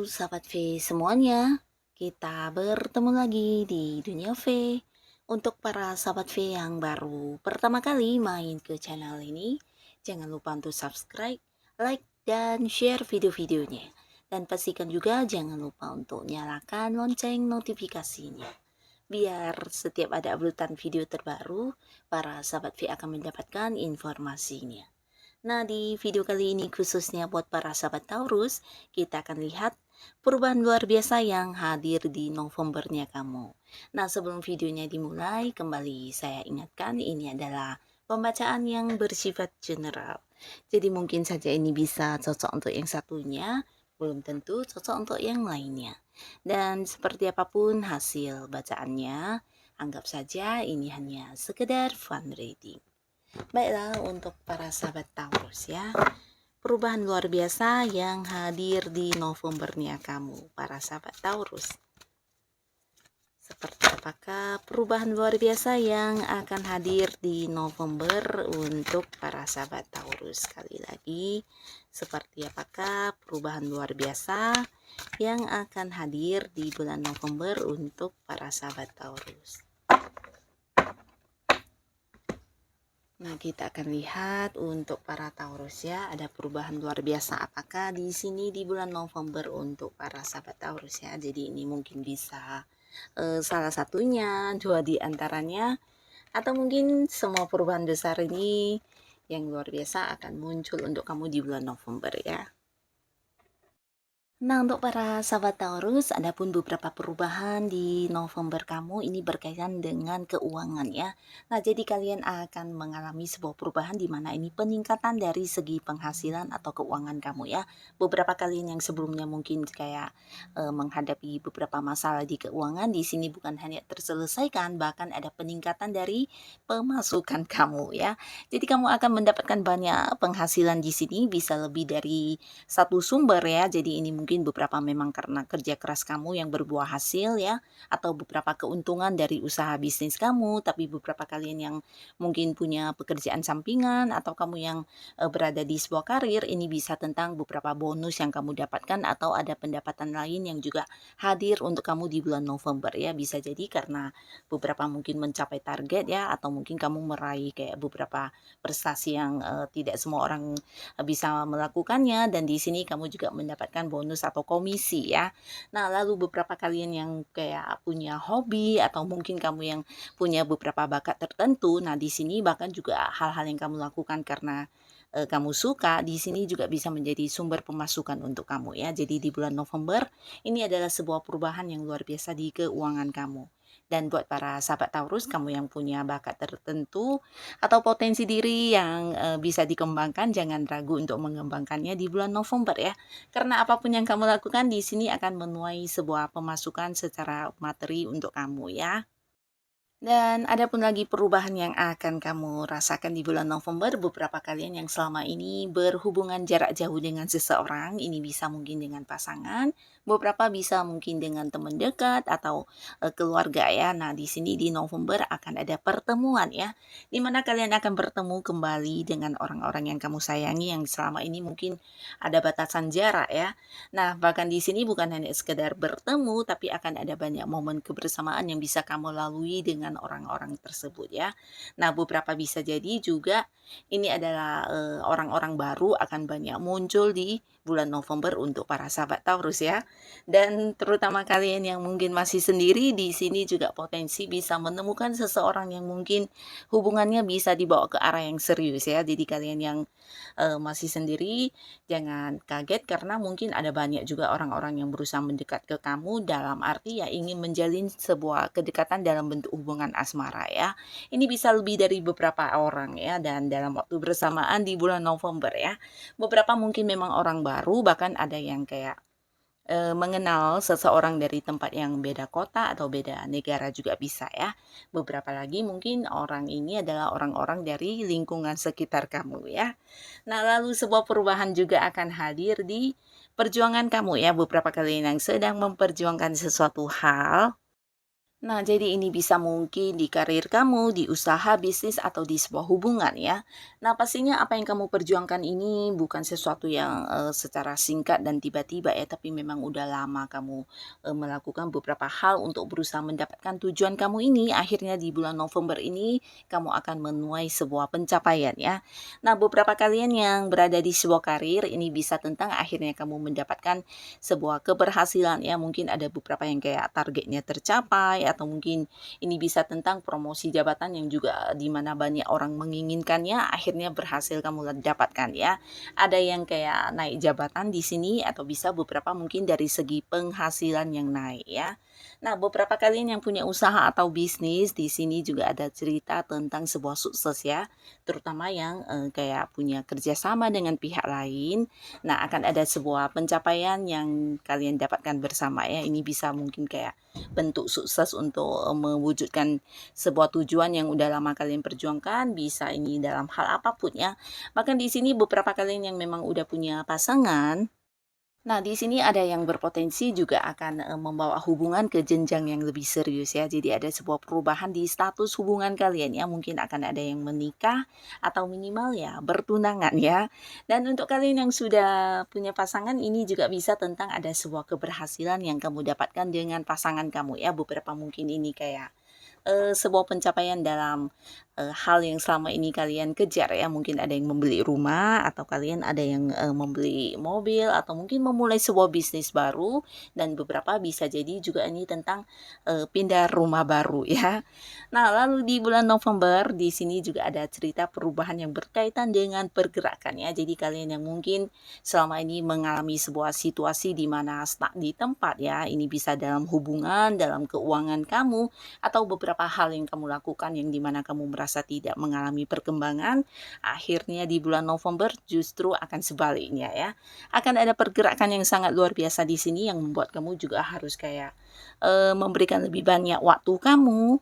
sahabat V semuanya, kita bertemu lagi di Dunia V. Untuk para sahabat V yang baru pertama kali main ke channel ini, jangan lupa untuk subscribe, like, dan share video-videonya. Dan pastikan juga jangan lupa untuk nyalakan lonceng notifikasinya. Biar setiap ada uploadan video terbaru, para sahabat V akan mendapatkan informasinya. Nah, di video kali ini khususnya buat para sahabat Taurus, kita akan lihat perubahan luar biasa yang hadir di Novembernya kamu. Nah, sebelum videonya dimulai, kembali saya ingatkan ini adalah pembacaan yang bersifat general. Jadi mungkin saja ini bisa cocok untuk yang satunya, belum tentu cocok untuk yang lainnya. Dan seperti apapun hasil bacaannya, anggap saja ini hanya sekedar fun reading. Baiklah, untuk para sahabat Taurus ya, perubahan luar biasa yang hadir di Novembernya kamu, para sahabat Taurus. Seperti apakah perubahan luar biasa yang akan hadir di November untuk para sahabat Taurus? Sekali lagi, seperti apakah perubahan luar biasa yang akan hadir di bulan November untuk para sahabat Taurus? Nah, kita akan lihat untuk para Taurus ya, ada perubahan luar biasa apakah di sini di bulan November untuk para sahabat Taurus ya. Jadi ini mungkin bisa salah satunya, dua di antaranya, atau mungkin semua perubahan besar ini yang luar biasa akan muncul untuk kamu di bulan November ya. Nah, untuk para sahabat Taurus, ada pun beberapa perubahan di November kamu ini berkaitan dengan keuangan ya. Nah, jadi kalian akan mengalami sebuah perubahan di mana ini peningkatan dari segi penghasilan atau keuangan kamu ya. Beberapa kalian yang sebelumnya mungkin kayak menghadapi beberapa masalah di keuangan, di sini bukan hanya terselesaikan, bahkan ada peningkatan dari pemasukan kamu ya. Jadi kamu akan mendapatkan banyak penghasilan di sini, bisa lebih dari satu sumber ya. Jadi ini mungkin beberapa memang karena kerja keras kamu yang berbuah hasil ya, atau beberapa keuntungan dari usaha bisnis kamu, tapi beberapa kalian yang mungkin punya pekerjaan sampingan atau kamu yang berada di sebuah karir, ini bisa tentang beberapa bonus yang kamu dapatkan atau ada pendapatan lain yang juga hadir untuk kamu di bulan November ya. Bisa jadi karena beberapa mungkin mencapai target ya, atau mungkin kamu meraih kayak beberapa prestasi yang tidak semua orang bisa melakukannya, dan di sini kamu juga mendapatkan bonus atau komisi ya. Nah, lalu beberapa kalian yang kayak punya hobi atau mungkin kamu yang punya beberapa bakat tertentu, nah di sini bahkan juga hal-hal yang kamu lakukan karena kamu suka, di sini juga bisa menjadi sumber pemasukan untuk kamu ya. Jadi di bulan November ini adalah sebuah perubahan yang luar biasa di keuangan kamu. Dan buat para sahabat Taurus, kamu yang punya bakat tertentu atau potensi diri yang bisa dikembangkan, jangan ragu untuk mengembangkannya di bulan November ya. Karena apapun yang kamu lakukan di sini akan menuai sebuah pemasukan secara materi untuk kamu ya. Dan ada pun lagi perubahan yang akan kamu rasakan di bulan November, beberapa kalian yang selama ini berhubungan jarak jauh dengan seseorang, ini bisa mungkin dengan pasangan, beberapa bisa mungkin dengan teman dekat atau keluarga ya. Nah, di sini di November akan ada pertemuan ya, di mana kalian akan bertemu kembali dengan orang-orang yang kamu sayangi yang selama ini mungkin ada batasan jarak ya. Nah, bahkan di sini bukan hanya sekedar bertemu, tapi akan ada banyak momen kebersamaan yang bisa kamu lalui dengan orang-orang tersebut ya. Nah, beberapa bisa jadi juga ini adalah orang-orang baru akan banyak muncul di bulan November untuk para sahabat Taurus ya. Dan terutama kalian yang mungkin masih sendiri, di sini juga potensi bisa menemukan seseorang yang mungkin hubungannya bisa dibawa ke arah yang serius ya. Jadi kalian yang masih sendiri, jangan kaget karena mungkin ada banyak juga orang-orang yang berusaha mendekat ke kamu, dalam arti ya ingin menjalin sebuah kedekatan dalam bentuk hubungan asmara ya. Ini bisa lebih dari beberapa orang ya, dan dalam waktu bersamaan di bulan November ya. Beberapa mungkin memang orang baru, bahkan ada yang kayak mengenal seseorang dari tempat yang beda kota atau beda negara juga bisa ya. Beberapa lagi mungkin orang ini adalah orang-orang dari lingkungan sekitar kamu ya. Nah, lalu sebuah perubahan juga akan hadir di perjuangan kamu ya. Beberapa kali yang sedang memperjuangkan sesuatu hal, Nah, jadi ini bisa mungkin di karir kamu, di usaha, bisnis, atau di sebuah hubungan ya. Nah, pastinya apa yang kamu perjuangkan ini bukan sesuatu yang secara singkat dan tiba-tiba ya, tapi memang udah lama kamu melakukan beberapa hal untuk berusaha mendapatkan tujuan kamu ini. Akhirnya di bulan November ini kamu akan menuai sebuah pencapaian ya. Nah, beberapa kalian yang berada di sebuah karir ini bisa tentang akhirnya kamu mendapatkan sebuah keberhasilan ya. Mungkin ada beberapa yang kayak targetnya tercapai atau mungkin ini bisa tentang promosi jabatan yang juga di mana banyak orang menginginkannya akhirnya berhasil kamu dapatkan ya. Ada yang kayak naik jabatan di sini atau bisa beberapa mungkin dari segi penghasilan yang naik ya. Nah, beberapa kalian yang punya usaha atau bisnis di sini juga ada cerita tentang sebuah sukses ya, terutama yang kayak punya kerjasama dengan pihak lain. Nah, akan ada sebuah pencapaian yang kalian dapatkan bersama ya. Ini bisa mungkin kayak bentuk sukses untuk mewujudkan sebuah tujuan yang udah lama kalian perjuangkan, bisa ini dalam hal apapun ya. Bahkan di sini beberapa kalian yang memang udah punya pasangan. Nah, di sini ada yang berpotensi juga akan membawa hubungan ke jenjang yang lebih serius ya. Jadi ada sebuah perubahan di status hubungan kalian ya. Mungkin akan ada yang menikah atau minimal ya bertunangan ya. Dan untuk kalian yang sudah punya pasangan ini juga bisa tentang ada sebuah keberhasilan yang kamu dapatkan dengan pasangan kamu ya. Beberapa mungkin ini kayak sebuah pencapaian dalam, hal yang selama ini kalian kejar ya, mungkin ada yang membeli rumah atau kalian ada yang, membeli mobil atau mungkin memulai sebuah bisnis baru dan beberapa bisa jadi juga ini tentang, pindah rumah baru ya. Nah, lalu di bulan November di sini juga ada cerita perubahan yang berkaitan dengan pergerakan ya. Jadi kalian yang mungkin selama ini mengalami sebuah situasi di mana stuck di tempat ya, ini bisa dalam hubungan, dalam keuangan kamu, atau beberapa hal yang kamu lakukan yang dimana kamu merasa tidak mengalami perkembangan, akhirnya di bulan November justru akan sebaliknya ya. Akan ada pergerakan yang sangat luar biasa di sini yang membuat kamu juga harus kayak memberikan lebih banyak waktu kamu.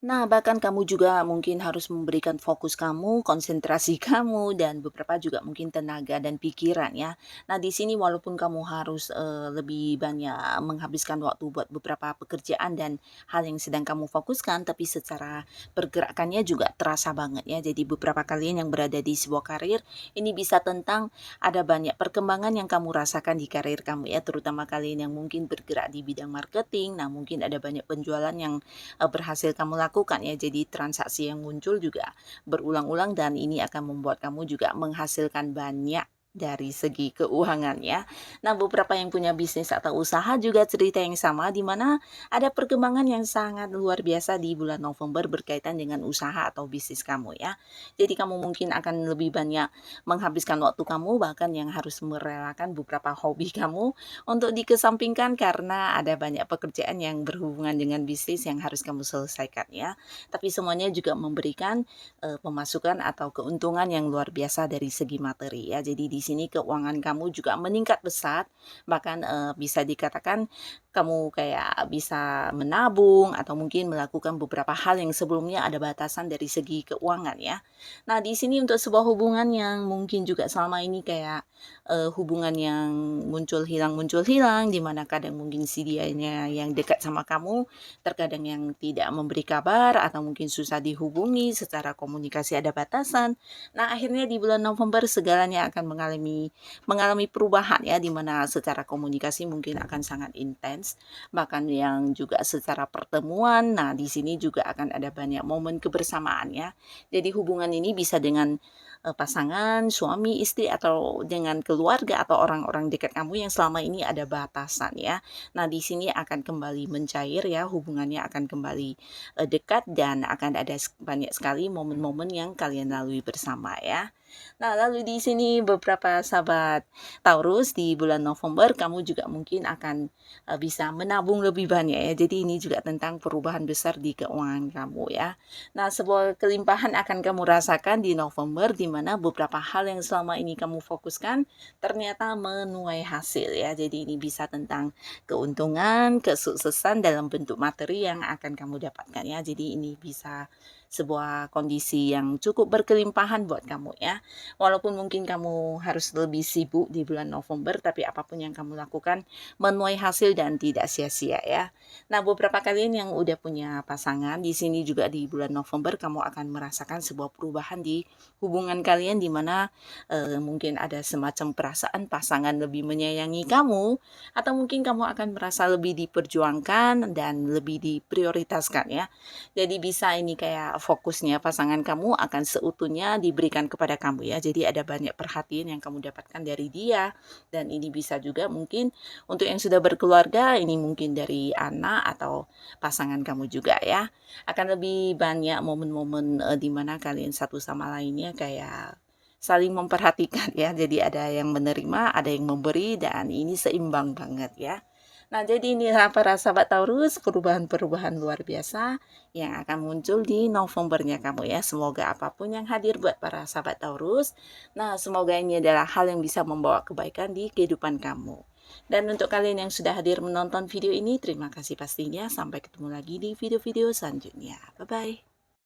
Nah, bahkan kamu juga mungkin harus memberikan fokus kamu, konsentrasi kamu, dan beberapa juga mungkin tenaga dan pikiran ya. Nah, di sini walaupun kamu harus lebih banyak menghabiskan waktu buat beberapa pekerjaan dan hal yang sedang kamu fokuskan, tapi secara pergerakannya juga terasa banget ya. Jadi beberapa kalian yang berada di sebuah karir, ini bisa tentang ada banyak perkembangan yang kamu rasakan di karir kamu ya, terutama kalian yang mungkin bergerak di bidang marketing. Nah, mungkin ada banyak penjualan yang berhasil kamu lakukan ya. Jadi transaksi yang muncul juga berulang-ulang dan ini akan membuat kamu juga menghasilkan banyak dari segi keuangan ya. Nah, beberapa yang punya bisnis atau usaha juga cerita yang sama di mana ada perkembangan yang sangat luar biasa di bulan November berkaitan dengan usaha atau bisnis kamu ya. Jadi kamu mungkin akan lebih banyak menghabiskan waktu kamu bahkan yang harus merelakan beberapa hobi kamu untuk dikesampingkan karena ada banyak pekerjaan yang berhubungan dengan bisnis yang harus kamu selesaikan ya. Tapi semuanya juga memberikan, pemasukan atau keuntungan yang luar biasa dari segi materi ya. Jadi di sini keuangan kamu juga meningkat pesat, bahkan, bisa dikatakan kamu kayak bisa menabung atau mungkin melakukan beberapa hal yang sebelumnya ada batasan dari segi keuangan ya. Nah, di sini untuk sebuah hubungan yang mungkin juga selama ini kayak hubungan yang muncul hilang, di mana kadang mungkin si dianya yang dekat sama kamu, terkadang yang tidak memberi kabar atau mungkin susah dihubungi, secara komunikasi ada batasan. Nah, akhirnya di bulan November segalanya akan mengalami mengalami perubahan ya, di mana secara komunikasi mungkin akan sangat intens, bahkan yang juga secara pertemuan. Nah, di sini juga akan ada banyak momen kebersamaan ya. Jadi hubungan ini bisa dengan pasangan, suami, istri, atau dengan keluarga atau orang-orang dekat kamu yang selama ini ada batasan ya. Nah, di sini akan kembali mencair ya, hubungannya akan kembali dekat dan akan ada banyak sekali momen-momen yang kalian lalui bersama ya. Nah, lalu di sini beberapa sahabat Taurus di bulan November kamu juga mungkin akan bisa menabung lebih banyak ya. Jadi ini juga tentang perubahan besar di keuangan kamu ya. Nah, sebuah kelimpahan akan kamu rasakan di November di mana beberapa hal yang selama ini kamu fokuskan ternyata menuai hasil ya. Jadi ini bisa tentang keuntungan, kesuksesan dalam bentuk materi yang akan kamu dapatkan ya. Jadi ini bisa sebuah kondisi yang cukup berkelimpahan buat kamu ya. Walaupun mungkin kamu harus lebih sibuk di bulan November, tapi apapun yang kamu lakukan menuai hasil dan tidak sia-sia ya. Nah, beberapa kalian yang udah punya pasangan, di sini juga di bulan November kamu akan merasakan sebuah perubahan di hubungan kalian di mana mungkin ada semacam perasaan pasangan lebih menyayangi kamu atau mungkin kamu akan merasa lebih diperjuangkan dan lebih diprioritaskan ya. Jadi bisa ini kayak fokusnya pasangan kamu akan seutuhnya diberikan kepada kamu ya. Jadi ada banyak perhatian yang kamu dapatkan dari dia dan ini bisa juga mungkin untuk yang sudah berkeluarga ini mungkin dari anak atau pasangan kamu juga ya. Akan lebih banyak momen-momen di mana kalian satu sama lainnya kayak saling memperhatikan ya. Jadi ada yang menerima, ada yang memberi dan ini seimbang banget ya. Nah, jadi inilah para sahabat Taurus, perubahan-perubahan luar biasa yang akan muncul di Novembernya kamu ya. Semoga apapun yang hadir buat para sahabat Taurus, nah semoga ini adalah hal yang bisa membawa kebaikan di kehidupan kamu. Dan untuk kalian yang sudah hadir menonton video ini, terima kasih pastinya. Sampai ketemu lagi di video-video selanjutnya. Bye-bye.